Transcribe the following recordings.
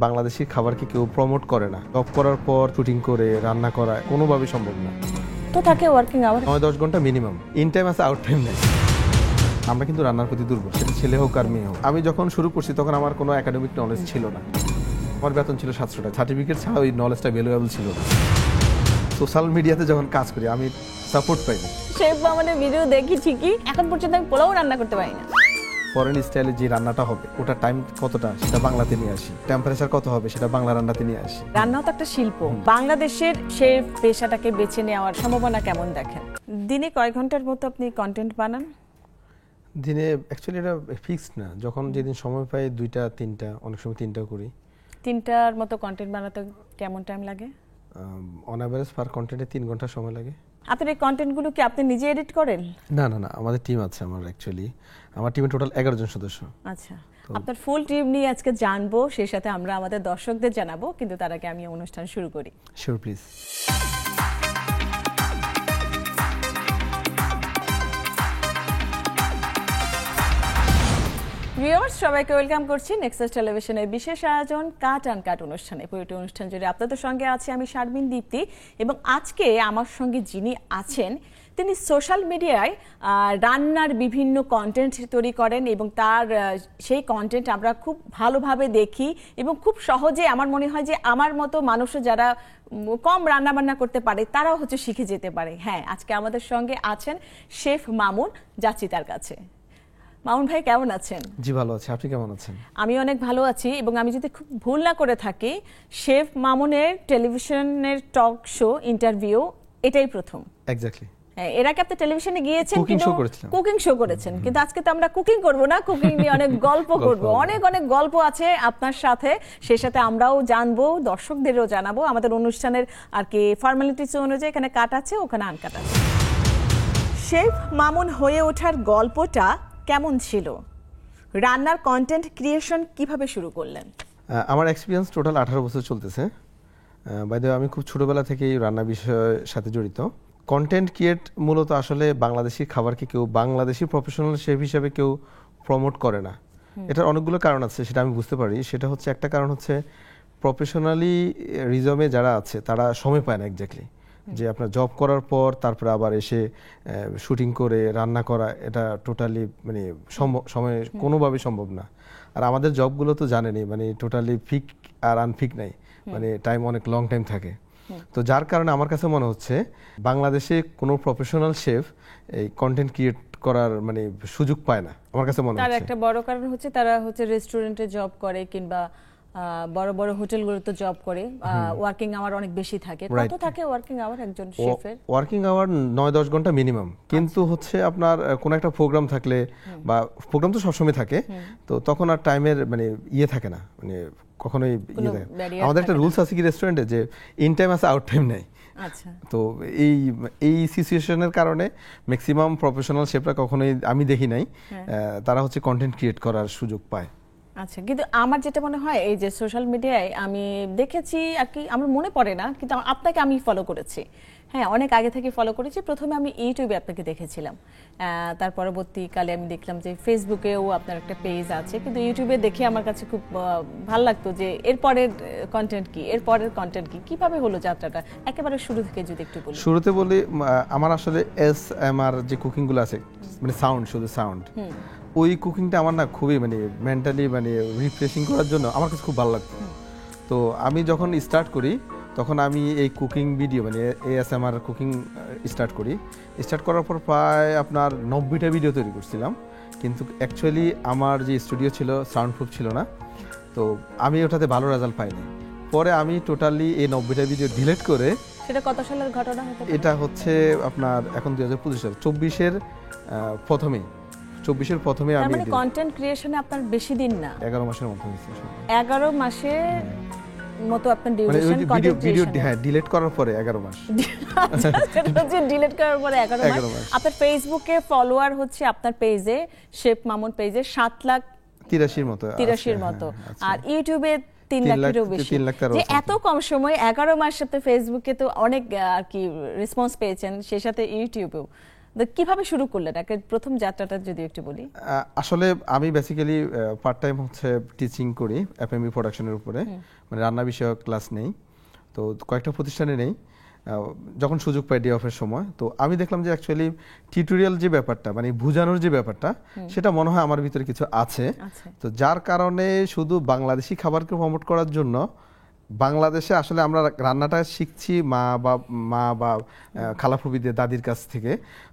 বাংলাদেশি খাবারকে কেউ প্রমোট করে না। জব করার পর শুটিং করে রান্না করা কোনোভাবেই সম্ভব না। তো থাকে ওয়ার্কিং আওয়ার 9-10 ঘন্টা মিনিমাম। ইন টাইম আছে, আউট টাইম নেই। আমরা কিন্তু রান্নার প্রতি দুর্বল, সেটা ছেলে হোক আর মেয়ে হোক। আমি যখন শুরু করছি তখন আমার কোনো একাডেমিক নলেজ ছিল না। আমার বেতন ছিল 700 টাকা, সার্টিফিকেট ছাড়া ওই নলেজটা ভ্যালুয়েবল ছিল না। সোশ্যাল মিডিয়াতে যখন কাজ করি আমি সাপোর্ট পাইনি। শেফ আমাদের ভিডিও দেখি ঠিকই, এখন পর্যন্ত আমি পোলাও রান্না করতে পারি না। ফরেন স্টাইলে যে রান্নাটা হবে ওটা টাইম কতটা সেটা বাংলাতে নিয়ে আসি, টেম্পারেচার কত হবে সেটা বাংলা রান্নাতে নিয়ে আসি। রান্নাও তো একটা শিল্প। বাংলাদেশের শেফ পেশাটাকে বেছে নেওয়ার সম্ভাবনা কেমন দেখেন? দিনে কয় ঘন্টার মতো আপনি কন্টেন্ট বানান? দিনে অ্যাকচুয়ালি এটা ফিক্সড না, যখন যেদিন সময় পাই 2টা 3টা, অনেক সময় 3টাও করি। 3টার মতো কন্টেন্ট বানাতে কেমন টাইম লাগে? অন অ্যাভারেজ পার কন্টেন্টে 3 ঘন্টা সময় লাগে। আপনার এই কন্টেন্টগুলো কি আপনি নিজে এডিট করেন? না, আমাদের টিম আছে। আমার টিমে টোটাল 11 জন সদস্য। আচ্ছা, আপনার ফুল টিম নিয়ে আজকে জানবো, সেই সাথে আমরা আমাদের দর্শকদের জানাবো, কিন্তু তার আগে আমি অনুষ্ঠান শুরু করি। Sure, please. ভিউয়ার্স, সবাইকে ওয়েলকাম করছি নেক্সাস টেলিভিশনের বিশেষ আয়োজন কাট অ্যান্ড কাট অনুষ্ঠানে। পুরোটি অনুষ্ঠান জুড়ে আপনাদের সঙ্গে আছি আমি শারমিন দীপ্তি, এবং আজকে আমার সঙ্গে যিনি আছেন তিনি সোশ্যাল মিডিয়ায় রান্নার বিভিন্ন কন্টেন্ট তৈরি করেন, এবং তার সেই কন্টেন্ট আমরা খুব ভালোভাবে দেখি, এবং খুব সহজে আমার মনে হয় যে আমার মতো মানুষও যারা কম রান্না বান্না করতে পারে তারাও হচ্ছে শিখে যেতে পারে। হ্যাঁ, আজকে আমাদের সঙ্গে আছেন শেফ মামুন। যাচ্ছি তার কাছে। মামুন ভাই, কেমন আছেন? জি, ভালো আছি। আপনি কেমন আছেন? আমি অনেক ভালো আছি, এবং আমি যদি খুব ভুল না করে থাকি শেফ মামুনের টেলিভিশনের টক শো ইন্টারভিউ এটাই প্রথম। এক্স্যাক্টলি। এর আগে আপনি টেলিভিশনে গিয়েছেন, কিন্তু কুকিং শো করেছেন, কিন্তু আজকে তো আমরা কুকিং করব না, কুকিং নিয়ে অনেক গল্প করব। অনেক গল্প আছে আপনার সাথে, সেই সাথে আমরাও জানবো, দর্শকদেরও জানাবো। আমাদের অনুষ্ঠানের আর কি ফর্মালিটিস অনুযায়ী এখানে কাট আছে, ওখানে আনকাট আছে। শেফ মামুন হয়ে ওঠার গল্পটা কেমন ছিল? রান্নার কন্টেন্ট ক্রিয়েশন কিভাবে শুরু করলেন? আমার এক্সপিরিয়েন্স টোটাল 18 বছর চলতেছে। বাই দ্য ওয়ে, আমি খুব ছোটবেলা থেকেই রান্না বিষয়ের সাথে জড়িত। কন্টেন্ট ক্রিয়েট মূলত আসলে বাংলাদেশি খাবারকে কেউ বাংলাদেশি প্রফেশনাল শেফ হিসেবে কেউ প্রমোট করে না। এটার অনেকগুলো কারণ আছে, সেটা আমি বুঝতে পারি। সেটা হচ্ছে, একটা কারণ হচ্ছে প্রফেশনালি রিজমে যারা আছে তারা সময় পায় না এক্স্যাক্টলি, যে আপনার জব করার পর তারপরে আবার এসে শুটিং করে রান্না করা, এটা টোটালি মানে সময় কোনোভাবেই সম্ভব না। আর আমাদের জবগুলো তো জানেনই, মানে টোটালি ফিক আর আনফিক নাই, মানে টাইম অনেক লং টাইম থাকে। তো যার কারণে আমার কাছে মনে হচ্ছে বাংলাদেশে কোনো প্রফেশনাল শেফ এই কন্টেন্ট ক্রিয়েট করার মানে সুযোগ পায় না, আমার কাছে মনে হচ্ছে। তার একটা বড় কারণ হচ্ছে তারা হচ্ছে রেস্টুরেন্টে জব করে, কিংবা বড় বড় হোটেলগুলোতে জব করে, ওয়ার্কিং আওয়ার অনেক বেশি থাকে। কত থাকে ওয়ার্কিং আওয়ার একজন শেফের? ওয়ার্কিং আওয়ার 9-10 ঘন্টা মিনিমাম। কিন্তু হচ্ছে আপনার কোনো একটা প্রোগ্রাম থাকলে, বা প্রোগ্রাম তো সবসময় থাকে, তো তখন আর টাইমের মানে থাকে না, মানে কখনোই আমাদের একটা রুলস আছে কি রেস্টুরেন্টে, যে ইন টাইম আছে, আউট টাইম নেই। আচ্ছা, তো এই সিচুয়েশনের কারণে ম্যাক্সিমাম প্রফেশনাল শেফরা কখনোই আমি দেখি নাই তারা হচ্ছে কন্টেন্ট ক্রিয়েট করার সুযোগ পায়। আচ্ছা, কিন্তু আমার যেটা মনে হয় এই যে সোশ্যাল মিডিয়ায় আমি দেখেছি আর কি, আমার মনে পড়ে না, কিন্তু আপনাকে আমি ফলো করেছি। হ্যাঁ, অনেক আগে থেকে ফলো করেছি। প্রথমে আমি ইউটিউবে আপনাকে দেখেছিলাম, তার পরবর্তীকালে আমি দেখলাম যে ফেসবুকেও আপনার একটা পেজ আছে, কিন্তু ইউটিউবে দেখে আমার কাছে খুব ভালো লাগতো যে এরপরের কন্টেন্ট কি, এরপরের কন্টেন্ট কি, কিভাবে হলো যাত্রাটা একেবারে শুরু থেকে যদি একটু বলি। শুরুতে বলি, আমার আসলে ASMR যে কুকিংগুলো আছে, মানে সাউন্ড, শুধু সাউন্ড, ওই কুকিংটা আমার না খুবই মানে মেন্টালি মানে রিফ্রেশিং করার জন্য আমার কাছে খুব ভালো লাগতো। তো আমি যখন স্টার্ট করি তখন আমি এই কুকিং ভিডিও মানে ASMR কুকিং স্টার্ট করার পর প্রায় আপনার 90টা ভিডিও তৈরি করছিলাম। কিন্তু অ্যাকচুয়ালি আমার যে স্টুডিও ছিল সাউন্ড প্রুফ ছিল না, তো আমি ওটাতে ভালো রেজাল্ট পাইনি। পরে আমি টোটালি এই 90টা ভিডিও ডিলিট করে। সেটা কত সালের ঘটনা হতে পারে? এটা হচ্ছে আপনার এখন 2025 সাল, 24-এর প্রথমে আমি। মানে কন্টেন্ট ক্রিয়েশনে আপনার বেশি দিন না, 11 মাসের মতো হয়েছে। 11 মাসের মতো আপনার ডিউরেশন কন্টেন্ট ভিডিও ডিলিট করার পরে 11 মাস। সেটা হচ্ছে ডিলিট করার পরে 11 মাস। আপনার ফেসবুকে ফলোয়ার হচ্ছে আপনার পেজে, শেফ মামুন পেজে 7,83,000 মতো, আর ইউটিউবে 3 লাখেরও বেশি। যে এত কম সময় 11 মাস সাথে ফেসবুকে তো অনেক আর কি রেসপন্স পেয়েছেন, সেই সাথে ইউটিউবেও তো কিভাবে শুরু করলেন প্রথম যাত্রাটা যদি একটু বলি? আসলে আমি বেসিক্যালি পার্ট টাইম হচ্ছে টিচিং করি এফএমবি প্রোডাকশনের উপরে, মানে রান্না বিষয়ক ক্লাস নেই, তো কয়েকটা প্রতিষ্ঠানে নেই যখন সুযোগ পাই ডে অফের সময়। তো আমি দেখলাম যে অ্যাকচুয়ালি টিউটোরিয়াল যে ব্যাপারটা, মানে বোঝানোর যে ব্যাপারটা, সেটা মনে হয় আমার ভিতরে কিছু আছে। তো যার কারণে শুধু বাংলাদেশি খাবারকে প্রমোট করার জন্য বাংলাদেশে আসলে আমরা রান্নাটা শিখছি মা বা খালাফুবিদের দাদির কাছ থেকে,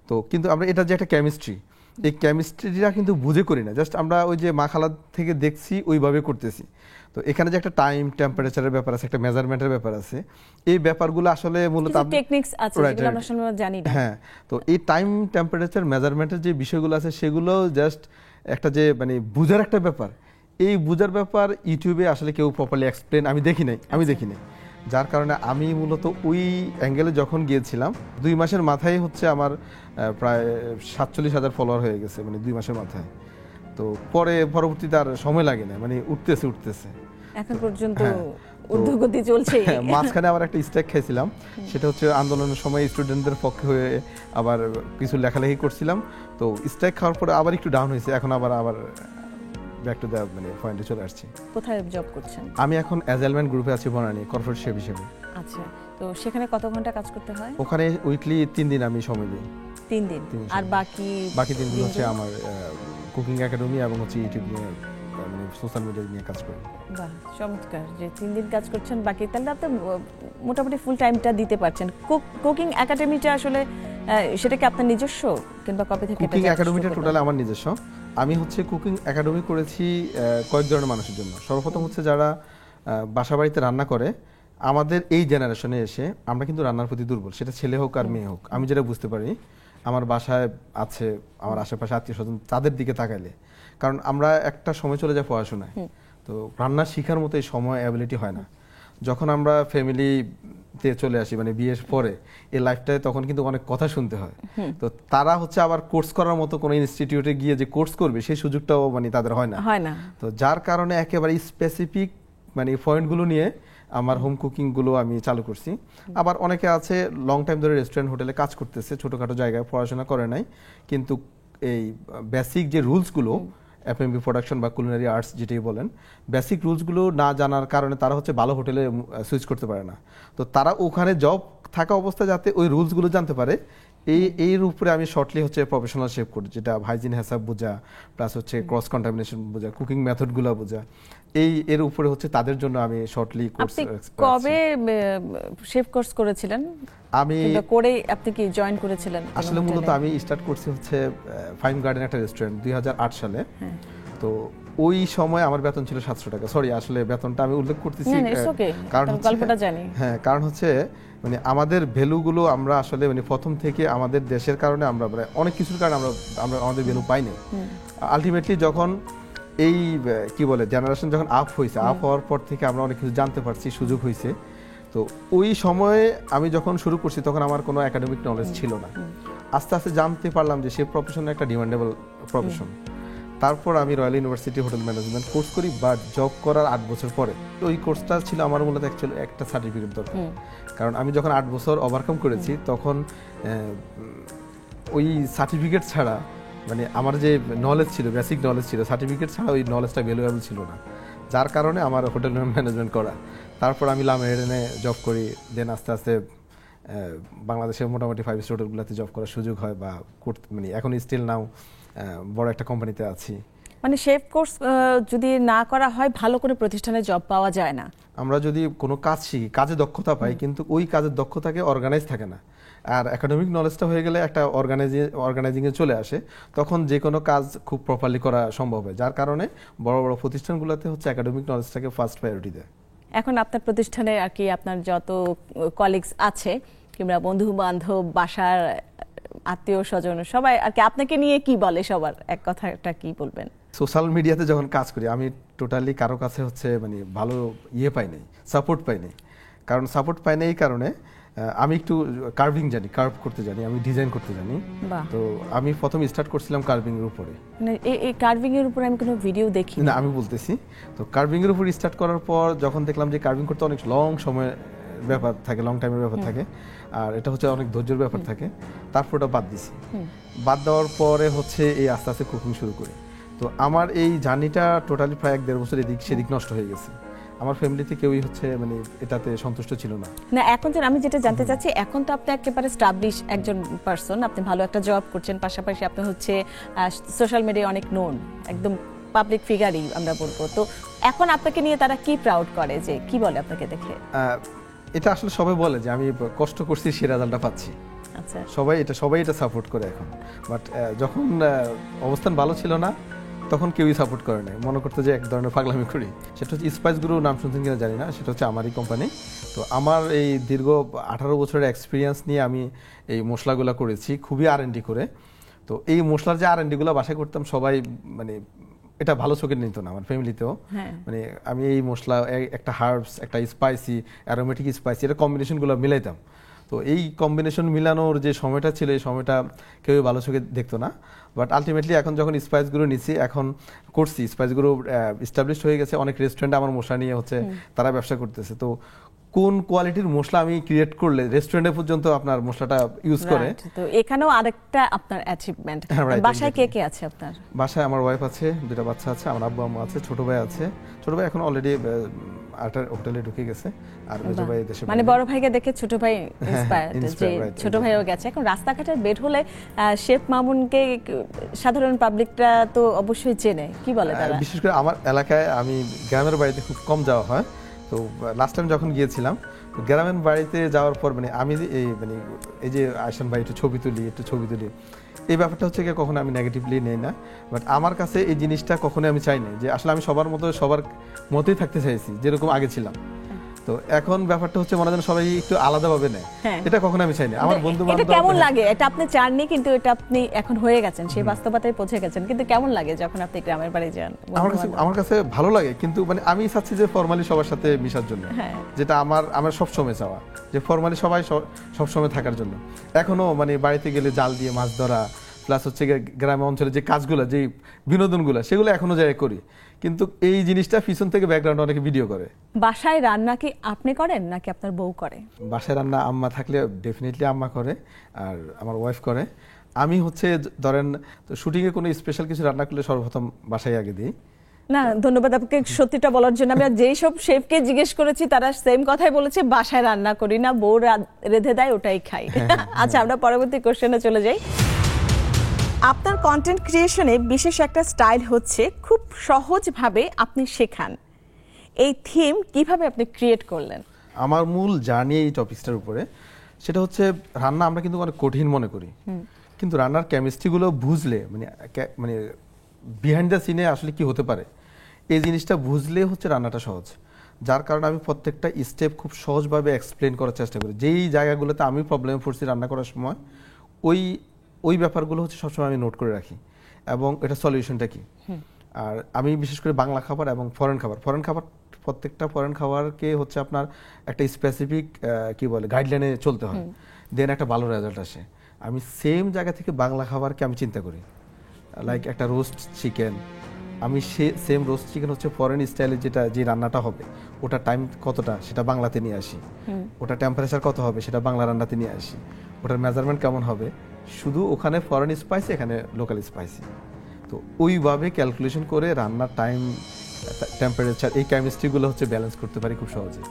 তো কিন্তু আমরা এটা যে একটা কেমিস্ট্রি, এই কেমিস্ট্রিটা কিন্তু বুঝে করি না, জাস্ট আমরা ওই যে মা খালা থেকে দেখছি ওইভাবে করতেছি। তো এখানে যে একটা টাইম টেম্পারেচারের ব্যাপার আছে, একটা মেজারমেন্টের ব্যাপার আছে, এই ব্যাপারগুলো আসলে মূলত টেকনিক্স আছে যেগুলো আমরা আসলে জানি না। হ্যাঁ, তো এই টাইম টেম্পারেচার মেজারমেন্টের যে বিষয়গুলো আছে সেগুলো জাস্ট একটা যে মানে বুঝার একটা ব্যাপার, এই বুঝার ব্যাপার ইউটিউবে আসলে কেউ প্রপারলি এক্সপ্লেন আমি দেখি নাই। যার কারণে আমি মূলত ওই অ্যাঙ্গেলে যখন গিয়েছিলাম 2 মাসের মাথায় হচ্ছে আমার প্রায় 47,000 ফলোয়ার হয়ে গেছে, মানে 2 মাসের মাথায়। তো পরবর্তীতে আর সময় লাগে না, মানে উঠতেছে এখন পর্যন্ত ঊর্ধ্বগতি চলছে। মাঝখানে আবার একটা স্ট্রাইক খাইছিলাম, সেটা হচ্ছে আন্দোলনের সময় স্টুডেন্টদের পক্ষে হয়ে আবার কিছু লেখালেখি করছিলাম, তো স্ট্রাইক খাওয়ার পরে আবার একটু ডাউন হয়েছে, এখন আবার ব্যাক টু দ্য মানে পয়েন্টে চলে আসছি। কোথায় জব করছেন? আমি এখন অ্যাজেলম্যান গ্রুপে আছি বনানী, কর্পোরেট শেফ হিসেবে। আচ্ছা, তো সেখানে কত ঘন্টা কাজ করতে হয়? ওখানে উইকলি 3 দিন আমি সময় দিই। 3 দিন? আর বাকি 3 দিন হচ্ছে আমার কুকিং একাডেমি এবং হচ্ছে ইউটিউব নিয়ে, মানে সোশ্যাল মিডিয়া নিয়ে কাজ করি। বাহ, চমৎকার যে 3 দিন কাজ করছেন, বাকি তাহলে আপনি মোটামুটি ফুল টাইমটা দিতে পারছেন। কুকিং একাডেমিটা আসলে সেটা কি আপনার নিজস্ব, কিংবা কবে থেকে? কুকিং একাডেমিটা টোটালি আমার নিজস্ব। আমি হচ্ছে কুকিং একাডেমি করেছি কয়েক ধরনের মানুষের জন্য। সর্বপ্রথম হচ্ছে যারা বাসা বাড়িতে রান্না করে, আমাদের এই জেনারেশনে এসে আমরা কিন্তু রান্নার প্রতি দুর্বল, সেটা ছেলে হোক আর মেয়ে হোক। আমি যেটা বুঝতে পারি, আমার বাসায় আছে, আমার আশেপাশে আত্মীয় স্বজন, তাদের দিকে তাকাইলে, কারণ আমরা একটা সময় চলে যাই পড়াশোনায়, তো রান্না শেখার মতো এই সময় অ্যাবিলিটি হয় না। যখন আমরা ফ্যামিলিতে চলে আসি, মানে বিয়ের পরে এই লাইফটায়, তখন কিন্তু অনেক কথা শুনতে হয়। তো তারা হচ্ছে আবার কোর্স করার মতো কোনো ইনস্টিটিউটে গিয়ে যে কোর্স করবে সেই সুযোগটাও মানে তাদের হয় না। তো যার কারণে একেবারে স্পেসিফিক মানে পয়েন্টগুলো নিয়ে আমার হোম কুকিং গুলো আমি চালু করছি। আবার অনেকে আছে লং টাইম ধরে রেস্টুরেন্ট হোটেলে কাজ করতেছে, ছোটখাটো জায়গায়, পড়াশোনা করে নাই, কিন্তু এই বেসিক যে রুলসগুলো, এফএমবি প্রোডাকশন বা কুলিনারি আর্টস যেটাই বলেন, বেসিক রুলসগুলো না জানার কারণে তারা হচ্ছে ভালো হোটেলে সুইচ করতে পারে না। তো তারা ওখানে জব থাকা অবস্থায় যাতে ওই রুলসগুলো জানতে পারে, এর উপরে আমি শর্টলি হচ্ছে প্রফেশনাল শেফ করি, যেটা হাইজিন হিসাব বোঝা, প্লাস হচ্ছে ক্রস কন্টামিনেশন বোঝা, কুকিং মেথডগুলো বোঝা, এর উপরে হচ্ছে তাদের জন্য আমি শর্টলি কোর্স। কবে শেফ কোর্স করেছিলেন? আমি করে আপনি কি জয়েন করেছিলেন? আসলে মূলত আমি স্টার্ট করছি হচ্ছে ফাইন গার্ডেন একটা রেস্টুরেন্ট 2008 সালে। তো ওই সময় আমার বেতন ছিল 700 টাকা। সরি, আসলে বেতনটা আমি উল্লেখ করতেছি কারণ গল্পটা জানি। হ্যাঁ, কারণ হচ্ছে মানে আমাদের ভ্যালুগুলো আমরা আসলে মানে প্রথম থেকে আমাদের দেশের কারণে আমরা অনেক কিছুর কারণে আমরা আমাদের ভ্যালু পাইনি। আলটিমেটলি যখন এই কি বলে জেনারেশন যখন আপ হওয়ার পর থেকে আমরা অনেক কিছু জানতে পারছি, সুযোগ হয়েছে। তো ওই সময়ে আমি যখন শুরু করছি তখন আমার কোনো একাডেমিক নলেজ ছিল না। আস্তে আস্তে জানতে পারলাম যে সে প্রফেশন একটা ডিমান্ডেবল প্রফেশন। তারপর আমি royal university hotel management course করি, বাট জব করার 8 বছর পরে। ওই কোর্সটা ছিল আমার মূলত অ্যাকচুয়ালি একটা সার্টিফিকেট দরকার, কারণ আমি যখন 8 বছর ওভারকাম করেছি তখন ওই সার্টিফিকেট ছাড়া, মানে আমার যে নলেজ ছিল, বেসিক নলেজ ছিল, সার্টিফিকেট ছাড়া ওই নলেজটা ভ্যালুয়েবল ছিল না। যার কারণে আমার হোটেল ম্যানেজমেন্ট করা। তারপর আমি লামেরিনে জব করি, দেন আস্তে আস্তে বাংলাদেশের মোটামুটি 5 স্টার হোটেলগুলোতে জব করার সুযোগ হয়, বা মানে এখন স্টিল নাও বড় একটা কোম্পানিতে আছি। মানে শেফ কোর্স যদি না করা হয় ভালো করে প্রতিষ্ঠানে জব পাওয়া যায় না। আমরা যদি কোনো কাজ শিখি, কাজে দক্ষতা পাই, কিন্তু ওই কাজের দক্ষতাকে অর্গানাইজ থাকে না। আর একাডেমিক নলেজটা হয়ে গেলে একটা অর্গানাইজিংয়ে চলে আসে, তখন যে কোনো কাজ খুব প্রপারলি করা সম্ভব হয়। যার কারণে বড় বড় প্রতিষ্ঠানগুলোতে হচ্ছে একাডেমিক নলেজটাকে ফার্স্ট প্রায়োরিটি দেয়। এখন আপনার প্রতিষ্ঠানে আর কি আপনার যত কলিগস আছে, কিংবা বন্ধু বান্ধব, বাসার আত্মীয় স্বজন, সবাই আর কি আপনাকে নিয়ে কি বলে? সবার এক কথাটা কি বলবেন? সোশ্যাল মিডিয়াতে যখন কাজ করি আমি টোটালি কারো কাছে হচ্ছে মানে ভালো পাই নাই, সাপোর্ট পাই নাই। কারণ সাপোর্ট পাই নাই এই কারণে আমি একটু কার্ভিং জানি, কার্ভ করতে জানি, আমি ডিজাইন করতে জানি। তো আমি প্রথম স্টার্ট করছিলাম কার্ভিং এর উপরে। মানে এই কার্ভিং এর উপরে আমি কোনো ভিডিও দেখি না, আমি বলতেছি। তো কার্ভিং এর উপর স্টার্ট করার পর যখন দেখলাম যে কার্ভিং করতে অনেক লং সময় ব্যাপার থাকে, লং টাইমের ব্যাপার থাকে, আর এটা হচ্ছে অনেক ধৈর্যের ব্যাপার থাকে। তারপর ওটা বাদ দিছি। বাদ দেওয়ার পরে হচ্ছে এই আস্তে আস্তে কুকিং শুরু করি। তো আমার এই জার্নিটা টোটালি প্রায় 1-1.5 বছর এদিক সেদিক নষ্ট হয়ে গেছে। আমার ফ্যামিলিতে কেউই হচ্ছে মানে এটাতে সন্তুষ্ট ছিল না। না, এখন যে আমি যেটা জানতে চাচ্ছি, এখন তো আপনি একেবারে স্টাবলিশ একজন পারসন, আপনি ভালো একটা জব করছেন, পাশাপাশি আপনি হচ্ছে সোশ্যাল মিডিয়ায় অনেক নোন, একদম পাবলিক ফিগারই আমরা বলবো। তো এখন আপনাকে নিয়ে তারা কি প্রাউড করে, যে কি বলে আপনাকে দেখে? এটা আসলে সবাই বলে যে আমি কষ্ট করছি, সে রেজাল্টটা পাচ্ছি। আচ্ছা, সবাই এটা সাপোর্ট করে এখন। বাট যখন অবস্থান ভালো ছিল না, তখন কেউই সাপোর্ট করে নাই, মনে করতো যে এক ধরনের পাগলামি করি। সেটা হচ্ছে স্পাইস গুরু, নাম শুনছেন কিনা জানি না, সেটা হচ্ছে আমারই কোম্পানি। তো আমার এই দীর্ঘ 18 বছরের এক্সপিরিয়েন্স নিয়ে আমি এই মশলাগুলো করেছি খুবই R&D করে। তো এই মশলার যে R&D গুলো বাসায় করতাম, সবাই মানে এটা ভালো চোখে নিত না আমার ফ্যামিলিতেও। মানে আমি এই মশলা, একটা হার্বস, একটা স্পাইসি, অ্যারোমেটিক স্পাইসি, এটা কম্বিনেশনগুলো মিলাইতাম। তো এই কম্বিনেশন মিলানোর যে সময়টা ছিল, এই সময়টা কেউ ভালো চোখে দেখতো না। বাট আলটিমেটলি এখন যখন স্পাইসগুলো নিচ্ছি, এখন করছি, স্পাইসগুলো এস্টাবলিশ হয়ে গেছে, অনেক রেস্টুরেন্টে আমার মশলা নিয়ে হচ্ছে তারা ব্যবসা করতেছে। তো কোন কোয়ালিটির মশলা আমি ক্রিয়েট করলে রেস্টুরেন্টে পর্যন্ত আপনার মশলাটা ইউজ করে। তো এখানেও আরেকটা আপনার অ্যাচিভমেন্ট। বাসায় কে কে আছে আপনার? বাসায় আমার ওয়াইফ আছে, 2টা বাচ্চা আছে, আমার আব্বু আম্মা আছে, ছোট ভাই আছে। ছোট ভাই এখন অলরেডি হোটেলে ঢুকে গেছে, আর মেজো ভাই দেশে। মানে বড় ভাইকে দেখে ছোট ভাই ইন্সপায়ার্ড, যে ছোট ভাইও গেছে। এখন রাস্তাঘাটে বের হলে শেফ মামুনকে সাধারণ পাবলিকটা তো অবশ্যই চেনে, কি বলে তারা? বিশেষ করে আমার এলাকায়, আমি গ্রামের বাড়িতে খুব কম যাওয়া হয়। তো লাস্ট টাইম যখন গিয়েছিলাম, গ্রামের বাড়িতে যাওয়ার পর মানে আমি এই যে আয়শান ভাই একটু ছবি তুলি, এই ব্যাপারটা হচ্ছে কি, কখনো আমি নেগেটিভলি নেই না। বাট আমার কাছে এই জিনিসটা কখনোই আমি চাই না যে আসলে আমি সবার মতোই থাকতে চাইছি, যেরকম আগে ছিলাম। তো এখন ব্যাপারটা হচ্ছে মনে হয় সবাই একটু আলাদাভাবে নেয়, এটা কখনো আমি চাই না। আমার বন্ধু বান্ধব, এটা কেমন লাগে? এটা আপনি চাননি, কিন্তু এটা আপনি এখন হয়ে গেছেন, সেই বাস্তবতায় পৌঁছে গেছেন, কিন্তু কেমন লাগে যখন আপনি গ্রামের বাড়ি যান? আমার কাছে ভালো লাগে, কিন্তু মানে আমি চাচ্ছি যে ফরমালি সবার সাথে মিশার জন্য, যেটা আমার সবসময় চাওয়া, যে ফরমালি সবাই সবসময় থাকার জন্য। এখনো মানে বাড়িতে গেলে জাল দিয়ে মাছ ধরা, প্লাস হচ্ছে গ্রামে অঞ্চলে যে কাজগুলো, যে বিনোদনগুলো, সেগুলো এখনো যাই করি। কিন্তু এই জিনিসটা পিছন থেকে ব্যাকগ্রাউন্ড অনেকে ভিডিও করে। বাসায় রান্না কি আপনি করেন নাকি আপনার বউ করে? বাসায় রান্না আম্মা থাকলে ডেফিনেটলি আম্মা করে, আর আমার ওয়াইফ করে। আমি হচ্ছে ধরেন শুটিংয়ে কোনো স্পেশাল কিছু রান্না করলে সর্বপ্রথম বাসায় আগে দিই। না, ধন্যবাদ আপনাকে সত্যিটা বলার জন্য। আমি যেই সব শেফকে জিজ্ঞেস করেছি, তারা সেম কথাই বলেছে, বাসায় রান্না করি না, বউ রেঁধে দেয়, ওটাই খাই। আচ্ছা, আমরা পরবর্তী কোশ্চেনে চলে যাই। আপনার কন্টেন্ট ক্রিয়েশনে বিশেষ একটা স্টাইল হচ্ছে খুব সহজভাবে আপনি শেখান। এই থিম কিভাবে আপনি ক্রিয়েট করলেন? আমার মূল জার্নি এই টপিকসটার উপরে, সেটা হচ্ছে রান্না আমরা কিন্তু অনেক কঠিন মনে করি, কিন্তু রান্নার কেমিস্ট্রিগুলো বুঝলে, মানে বিহাইন্ড দ্য সিনে আসলে কি হতে পারে, এই জিনিসটা বুঝলে হচ্ছে রান্নাটা সহজ। যার কারণে আমি প্রত্যেকটা স্টেপ খুব সহজভাবে এক্সপ্লেন করার চেষ্টা করি। যেই জায়গাগুলোতে আমি প্রবলেমে পড়ছি রান্না করার সময়, ওই ব্যাপারগুলো হচ্ছে সবসময় আমি নোট করে রাখি, এবং এটা সলিউশনটা কি। আর আমি বিশেষ করে বাংলা খাবার এবং ফরেন খাবার, প্রত্যেকটা ফরেন খাবারকে হচ্ছে আপনার একটা স্পেসিফিক কি বলে গাইডলাইনে চলতে হয়, দেন একটা ভালো রেজাল্ট আসে। আমি সেম জায়গা থেকে বাংলা খাবারকে আমি চিন্তা করি, লাইক একটা রোস্ট চিকেন, আমি সেম রোস্ট চিকেন হচ্ছে ফরেন স্টাইলে যে রান্নাটা হবে, ওটা টাইম কতটা সেটা বাংলাতে নিয়ে আসি, ওটা টেম্পারেচার কত হবে সেটা বাংলা রান্নাতে নিয়ে আসি, ওটার মেজারমেন্ট কেমন হবে, শুধু ওখানে ফরেন স্পাইসি, এখানে লোকাল স্পাইসি। তো ওইভাবে ক্যালকুলেশন করে রান্নার টাইম, টেম্পারেচার, এই কেমিস্ট্রিগুলো হচ্ছে ব্যালেন্স করতে পারি খুব সহজে।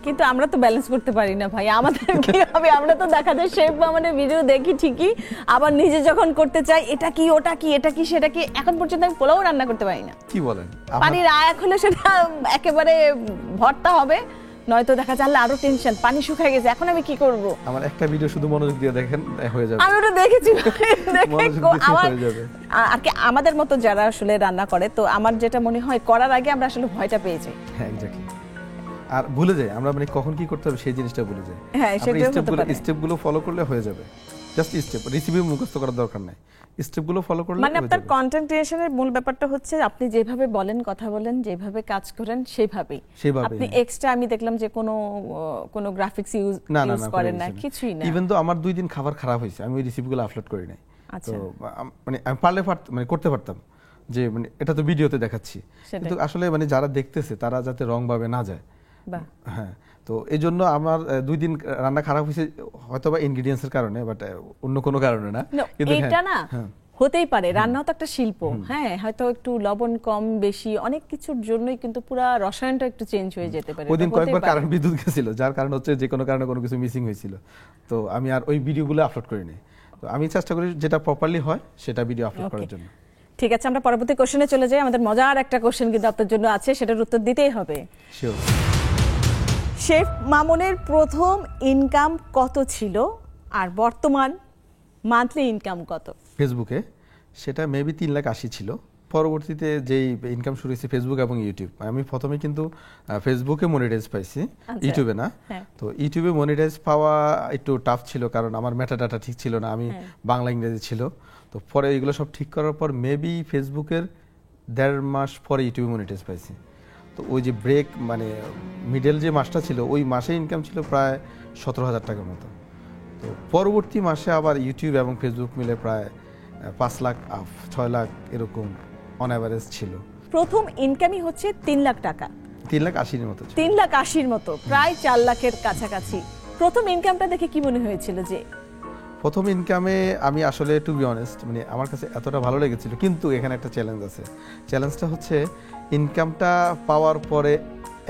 কিন্তু আমরা তো ব্যালেন্স করতে পারি না ভাই, আমাদের কি হবে? আমরা তো দেখা যায় শেফ আমাদের ভিডিও দেখি ঠিকই, আবার নিজে যখন করতে চাই, এটা কি ওটা কি এটা কি সেটা কি, এখন পর্যন্ত আমি পোলাও রান্না করতে পারি না। কি বলেন? পানির আয়াক হলে সেটা একেবারে ভর্তা হবে, নয়তো দেখা যাচ্ছে আরো টেনশন, পানি শুকিয়ে গেছে, এখন আমি কি করব? আমার একটা ভিডিও শুধু মনোযোগ দিয়ে দেখেন, হয়ে যাবে। আমি ওটা দেখেছি, আর কি আমাদের মতো যারা আসলে রান্না করে, তো আমার যেটা মনে হয় করার আগে আমরা আসলে ভয়টা পেয়ে যাই। হ্যাঁ, এক্স্যাক্টলি। আর ভুলে যাই আমরা, মানে কখন কি করতে হবে সেই জিনিসটা ভুলে যাই। হ্যাঁ, স্টেপগুলো ফলো করলে হয়ে যাবে। জাস্ট স্টেপ, রেসিপি মুখস্থ করার দরকার নাই, স্টেপগুলো ফলো করলে। মানে আপনার কন্টেন্ট ক্রিয়েশনের মূল ব্যাপারটা হচ্ছে আপনি যেভাবে বলেন, কথা বলেন, যেভাবে কাজ করেন সেইভাবেই। আপনি এক্সট্রা আমি দেখলাম যে কোনো গ্রাফিক্স ইউজ করেন না, কিছুই না। ইভেন তো আমার 2 দিন খাবার খারাপ হয়েছে, আমি ওই রেসিপিগুলো আপলোড করি নাই। তো মানে আমি পারলে মানে করতে পারতাম, যে মানে এটা তো ভিডিওতে দেখাচ্ছি, কিন্তু আসলে মানে যারা দেখতেছে তারা যাতে রং ভাবে না যায়, বাহ। হ্যাঁ, তো এই জন্য আমার 2 দিন রান্না খারাপ হয়েছে, হয়তো বা ইনগ্রিডিয়েন্টসের কারণে, বাট অন্য কোনো কারণে না। No, কিন্তু এটা না হতেই পারে, রান্নাও তো একটা শিল্প। হ্যাঁ, হয়তো একটু লবণ কম বেশি অনেক কিছুর জন্যই কিন্তু পুরো রসায়নটা একটু চেঞ্জ হয়ে যেতে পারে। ওই দিন এটা হতেই কয়েকবার পারে। কারেন্ট বিদ্যুৎ গেছিল, যার কারণে হচ্ছে যে কোনো কারণে কোনো কিছু মিসিং হয়েছিল, তো আমি আর ওই ভিডিওগুলো আপলোড করিনি। তো আমি চেষ্টা করি যেটা প্রপারলি হয় সেটা ভিডিও আপলোড Okay. করার জন্য। ঠিক আছে, আমরা পরবর্তী কোশ্চেনে চলে যাই। আমাদের মজার একটা কোশ্চেন কিন্তু আপনার জন্য আছে, সেটার উত্তর দিতেই হবে। শিওর। শেফ মামুনের প্রথম ইনকাম কত ছিল আর বর্তমান মান্থলি ইনকাম কত? ফেসবুকে সেটা মেবি 3,80,000 ছিল। পরবর্তীতে যেই ইনকাম শুরু হয়েছে ফেসবুক এবং ইউটিউব, আমি প্রথমে কিন্তু ফেসবুকে মনিটাইজ পাইছি, আচ্ছা। ইউটিউবে না। হ্যাঁ। তো ইউটিউবে মনিটাইজ পাওয়া একটু টাফ ছিল, কারণ আমার মেটাডাটা ঠিক ছিল না, আমি বাংলা ইংরেজি ছিল। তো পরে এগুলো সব ঠিক করার পর মেবি ফেসবুকের 1.5 মাস পরে ইউটিউবে মনিটাইজ পাইছি। তো ওই যে ব্রেক মানে মিডল যে মাসটা ছিল, ওই মাসে ইনকাম ছিল প্রায় 17,000 টাকার মতো। তো পরবর্তী মাসে আবার ইউটিউব এবং ফেসবুক মিলে প্রায় 5 লাখ 6 লাখ এরকম অন অ্যাভারেজ ছিল। প্রথম ইনকামই হচ্ছে 3 লাখ টাকা, 3,80,000 মতো ছিল। 3,80,000 মতো, প্রায় 4 লাখের কাছাকাছি। প্রথম ইনকামটা দেখে কি মনে হয়েছিল? যে প্রথম ইনকামে আমি আসলে টু বি অনেস্ট মানে আমার কাছে এতটা ভালো লেগেছিল, কিন্তু এখানে একটা চ্যালেঞ্জ আছে। চ্যালেঞ্জটা হচ্ছে ইনকামটা পাওয়ার পরে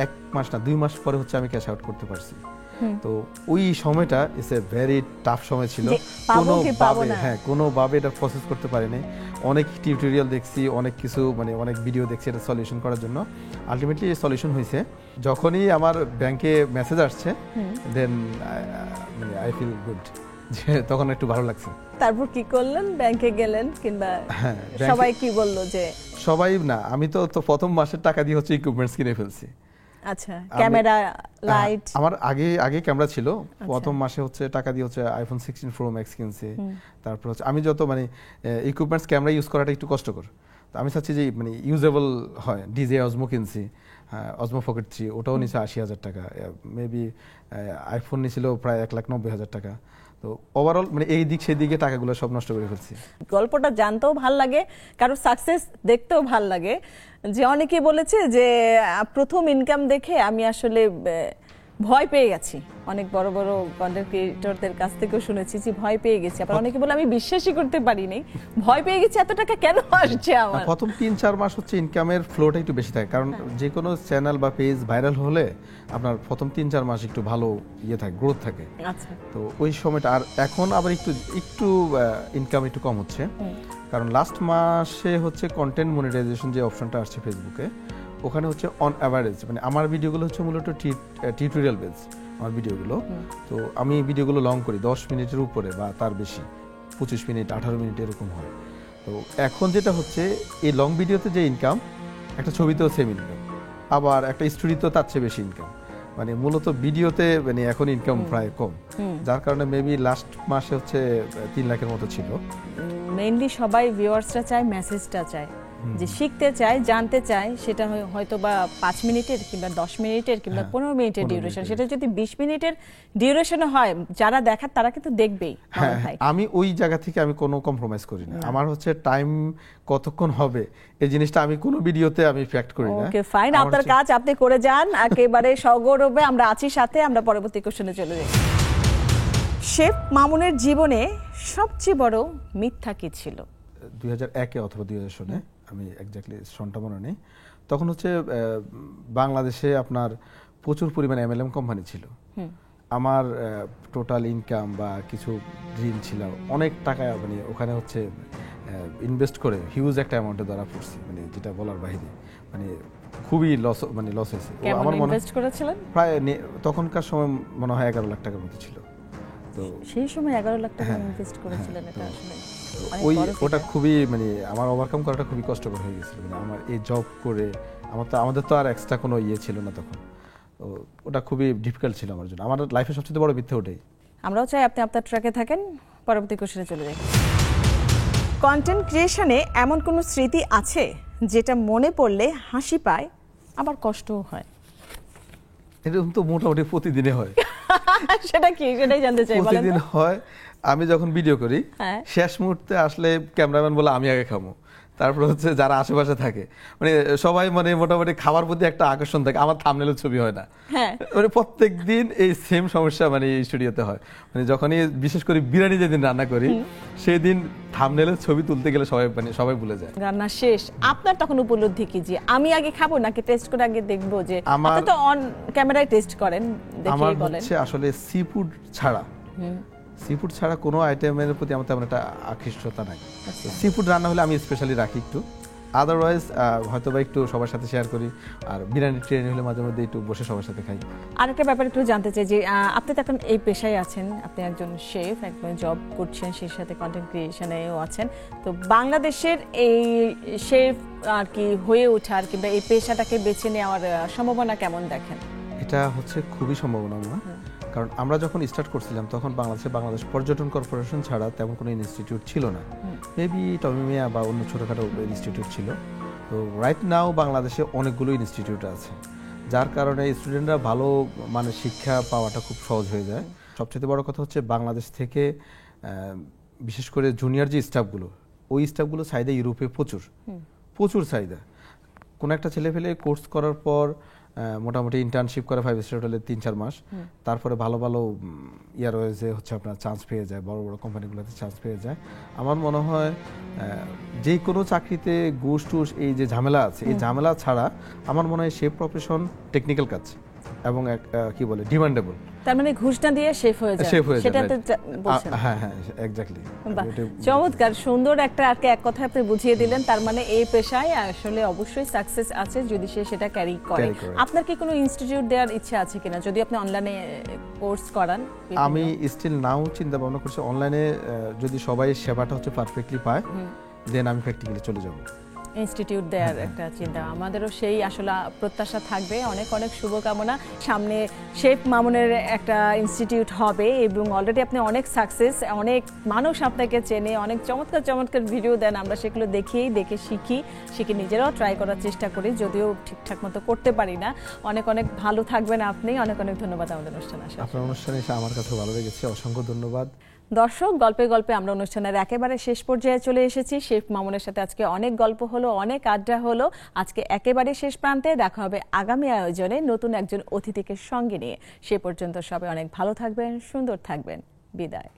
1 মাস না 2 মাস পরে হচ্ছে আমি ক্যাশ আউট করতে পারছি। তো ওই সময়টা ইটস এ ভেরি টাফ সময় ছিল। যে পাবো কি পাবো না। কোনোভাবে এটা প্রসেস করতে পারিনি। অনেক টিউটোরিয়াল দেখছি, অনেক কিছু মানে অনেক ভিডিও দেখছি এটা সলিউশন করার জন্য। আলটিমেটলি সলিউশন হয়েছে যখনই আমার ব্যাংকে মেসেজ আসছে, দেন মানে আই ফিল গুড, যে তখন একটু ভালো লাগছে। তারপর কি করলেন? ব্যাংকে গেলেন কিংবা হ্যাঁ, সবাই কি বললো? যে সবাই না, আমি তো প্রথম মাসের টাকা দিয়ে হচ্ছে ইকুইপমেন্টস কিনে ফেলছি। আচ্ছা, ক্যামেরা, লাইট। আমার আগে ক্যামেরা ছিল, প্রথম মাসে হচ্ছে টাকা দিয়ে হচ্ছে আইফোন 16 প্রো ম্যাক্স কিনছি। তারপর হচ্ছে আমি যত মানে ইকুইপমেন্টস ক্যামেরা ইউজ করাটা একটু কষ্টকর, তো আমি চাচ্ছি যে মানে ইউজেবল হয়। ডিজে অজমো কিনছি, অজমো পকেট 3, ওটাও নিচ্ছে 80,000 টাকা। মেবি আইফোন নিছিল প্রায় 1,90,000 টাকা। তো ওভারঅল মানে এই দিক সেই দিকে টাকাগুলো সব নষ্ট করে ফেলছি। গল্পটা জানতেও ভাল লাগে, কারো সাকসেস দেখতেও ভাল লাগে। যে অনেকে বলেছে যে প্রথম ইনকাম দেখে আমি আসলে ভয় পেয়ে গেছি। অনেক বড় বড় কন্টেন্ট ক্রিয়েটরদের কাছ থেকেও শুনেছি যে ভয় পেয়ে গেছি। আবার অনেকে বলে আমি বিশ্বাসই করতে পারিনি, ভয় পেয়ে গেছি, এত টাকা কেন আসছে আমার। প্রথম 3-4 মাস হচ্ছে ইনকামের ফ্লোটা একটু বেশি থাকে, কারণ যে কোনো চ্যানেল বা পেজ ভাইরাল হলে আপনার প্রথম 3-4 মাস একটু ভালো ইয়ে থাকে, গ্রোথ থাকে। আচ্ছা, তো ওই সময়টা। আর এখন আবার একটু ইনকাম একটু কম হচ্ছে, কারণ লাস্ট মাসে হচ্ছে কন্টেন্ট মনিটাইজেশন যে অপশনটা আসছে ফেসবুকে, ওখানে হচ্ছে অন অ্যাভারেজ মানে আমার ভিডিওগুলো হচ্ছে মূলত টিউটোরিয়াল বেস আমার ভিডিওগুলো। তো আমি ভিডিওগুলো লং করি 10 মিনিটের উপরে বা তার বেশি, 25 মিনিট 18 মিনিট এরকম হয়। তো এখন যেটা হচ্ছে এই লং ভিডিওতে যে ইনকাম, একটা ছবিতেও সেম ইনকাম, আবার একটা স্টোরিতেও তার চেয়ে বেশি ইনকাম। মানে মূলত ভিডিওতে মানে এখন ইনকাম প্রায় কম, যার কারণে মেবি লাস্ট মাসে হচ্ছে 3 লাখের মতো ছিল। মেইনলি সবাই ভিউয়ার্সরা চায়, মেসেজটা চায়, যে শিখতে চায়, জানতে চায়। সেটা হয়তো বা 5 মিনিটের কিংবা 10 মিনিটের কিংবা 15 মিনিটের ডিউরেশন। সেটা যদি 20 মিনিটের ডিউরেশন হয়, যারা দেখার তারা কিন্তু দেখবেই। হ্যাঁ, আমি ওই জায়গা থেকে আমি কোনো কম্প্রোমাইজ করি না। আমার হচ্ছে টাইম কতক্ষণ হবে এই জিনিসটা আমি কোনো ভিডিওতে আমি ফ্যাক্ট করি না। ওকে, ফাইন, আপনার কাজ আপনি করে যান একেবারে সগৌরবে। আমরা আছি সাথে। আমরা পরবর্তী কোশ্চেনে চলে যাই। শেফ মামুনের জীবনে সবচেয়ে বড় মিথ্যা কি ছিল? 2001 অথবা 2000 সনে, আমি এক্স্যাক্টলি সনটা মনে নেই। তখন হচ্ছে বাংলাদেশে আপনার প্রচুর পরিমাণে MLM কোম্পানি ছিল। আমার টোটাল ইনকাম বা কিছু ঋণ ছিল, অনেক টাকা মানে ওখানে হচ্ছে ইনভেস্ট করে হিউজ একটা অ্যামাউন্টে ধরা পড়ছি, মানে যেটা বলার বাইরে। মানে খুবই লস হয়েছে। আমার মনে ইনভেস্ট করেছিলেন প্রায় তখনকার সময় মনে হয় 11 লাখ টাকার মতো ছিল। তো সেই সময় 11 লাখ টাকা ইনভেস্ট করেছিলেন, এটা আসলে ওটা খুবই মানে আমার ওভারকাম করাটা খুবই কষ্টকর হয়ে গেছিল। মানে আমার এই জব করে আমাদের তো আর এক্সট্রা কোনো ইয়ে ছিল না তখন। তো ওটা খুবই ডিফিকাল্ট ছিল আমার জন্য। আমার লাইফে সবচেয়ে বড় মিথ্যা ওটাই। আমরাও চাই আপনি আপনার ট্র্যাকে থাকেন। পরবর্তী কোশ্চেনে চলে যাই। কন্টেন্ট ক্রিয়েশনে এমন কোনো স্মৃতি আছে যেটা মনে পড়লে হাসি পায় আবার কষ্টও হয়? এরকম তো মোটামুটি প্রতিদিনে হয়। সেটা কি, সেটাই জানতে চাই। প্রতিদিন হয়। আমি যখন ভিডিও করি, শেষ মুহূর্তে আসলে ক্যামেরাম্যান বলে আমি আগে খামো, তারপর হচ্ছে যারা আশেপাশে থাকে, মানে সবাই মানে মোটামুটি খাবার প্রতি একটা আকর্ষণ থাকে। আমার থাম্বনেলের ছবি হয় না, হ্যাঁ মানে প্রত্যেক দিন এই সেম সমস্যা মানে এই স্টুডিওতে হয়। মানে যখনই বিশেষ করে বিরিয়ানি যেদিন রান্না করি সেই দিন থাম্বনেলের ছবি তুলতে গেলে সবাই ভুলে যায়। রান্না শেষ, আপনার তখন উপলব্ধি কি যে আমি আগে খাবো নাকি টেস্ট করে আগে দেখবো? যে আমার- আপনি তো অন ক্যামেরায় টেস্ট করেন, আমার দেখিয়ে বলেন। হচ্ছে আসলে সি ফুড ছাড়া কোনো আইটেমের প্রতি আমার তেমন একটা আকৃষ্টতা নাই। সি ফুড রান্না হলে আমি স্পেশালি রাখি একটু, আদারওয়াইজ হয়তো বা একটু সবার সাথে শেয়ার করি। আর বিরিয়ানি ট্রেন হলে মাঝে মধ্যে একটু বসে সবার সাথে খাই। আরেকটা ব্যাপার একটু জানতে চাই যে আপনি তো এখন এই পেশায় আছেন, আপনি একজন শেফ, একজন জব করছেন, সেই সাথে কন্টেন্ট ক্রিয়েশনেও আছেন। তো বাংলাদেশের এই শেফ আর কি হয়ে ওঠার কিংবা এই পেশাটাকে বেছে নেওয়ার সম্ভাবনা কেমন দেখেন? এটা হচ্ছে খুবই সম্ভাবনা, কারণ আমরা যখন স্টার্ট করছিলাম তখন বাংলাদেশ পর্যটন কর্পোরেশন ছাড়া তেমন কোনো ইনস্টিটিউট ছিল না। মেবি টমি মিয়া বা অন্য ছোটোখাটো ইনস্টিটিউট ছিল। তো রাইট নাও বাংলাদেশে অনেকগুলো ইনস্টিটিউট আছে, যার কারণে স্টুডেন্টরা ভালো মানে শিক্ষা পাওয়াটা খুব সহজ হয়ে যায়। সবচেয়ে বড় কথা হচ্ছে বাংলাদেশ থেকে বিশেষ করে জুনিয়র যে স্টাফগুলো, ওই স্টাফগুলো চাহিদা ইউরোপে প্রচুর চাহিদা। কোনো একটা ছেলে ফেলে কোর্স করার পর মোটামুটি ইন্টার্নশিপ করে 5 স্টার হোটেলে 3-4 মাস, তারপরে ভালো ইয়ারওয়েজে হচ্ছে আপনার চান্স পেয়ে যায়, বড় বড় কোম্পানিগুলোতে চান্স পেয়ে যায়। আমার মনে হয় যে কোনো চাকরিতে ঘুষ টুস এই যে ঝামেলা আছে, এই ঝামেলা ছাড়া আমার মনে হয় শেফ প্রফেশন টেকনিক্যাল কাজ এবং কি বলে ডিমান্ডেবল। তার মানে ঘুষ না দিয়ে শেফ হয়ে যায়, সেটা তো বলছেন। হ্যাঁ এক্স্যাক্টলি। চমৎকার, সুন্দর একটা আর কি এক কথা আপনি বুঝিয়ে দিলেন। তার মানে এই পেশায় আসলে অবশ্যই সাকসেস আছে যদি সে সেটা ক্যারি করে। আপনার কি কোনো ইনস্টিটিউট দেওয়ার ইচ্ছা আছে কিনা, যদি আপনি অনলাইনে কোর্স করান? আমি স্টিল নাও চিন্তা ভাবনা করছি অনলাইনে যদি সবাই সেবাটা হচ্ছে পারফেক্টলি পায়, দেন আমি প্র্যাকটিক্যালি চলে যাব। ইনস্টিটিউট দেওয়ার একটা চিন্তা আমাদেরও সেই আসলে প্রত্যাশা থাকবে। অনেক অনেক শুভকামনা। সামনে শেফ মামুনের একটা ইনস্টিটিউট হবে এবং অলরেডি আপনি অনেক সাকসেস, অনেক মানুষ আপনাকে চেনে, অনেক চমৎকার ভিডিও দেন, আমরা সেগুলো দেখে শিখি নিজেরাও ট্রাই করার চেষ্টা করি, যদিও ঠিকঠাক মতো করতে পারি না। অনেক ভালো থাকবেন আপনি। অনেক ধন্যবাদ আমাদের অনুষ্ঠানে আসার। আপনার অনুষ্ঠানে এসে আমার কাছে ভালো লেগেছে, অসংখ্য ধন্যবাদ। দর্শক, গল্পে আমরা অনুষ্ঠানের একেবারে শেষ পর্যায়ে চলে এসেছি। শেফ মামুনের সাথে আজকে অনেক গল্প হলো, অনেক আড্ডা হলো। আজকে একেবারে শেষ প্রান্তে, দেখা হবে আগামী আয়োজনে নতুন একজন অতিথিকে সঙ্গে নিয়ে। সে পর্যন্ত সবাই অনেক ভালো থাকবেন, সুন্দর থাকবেন। বিদায়।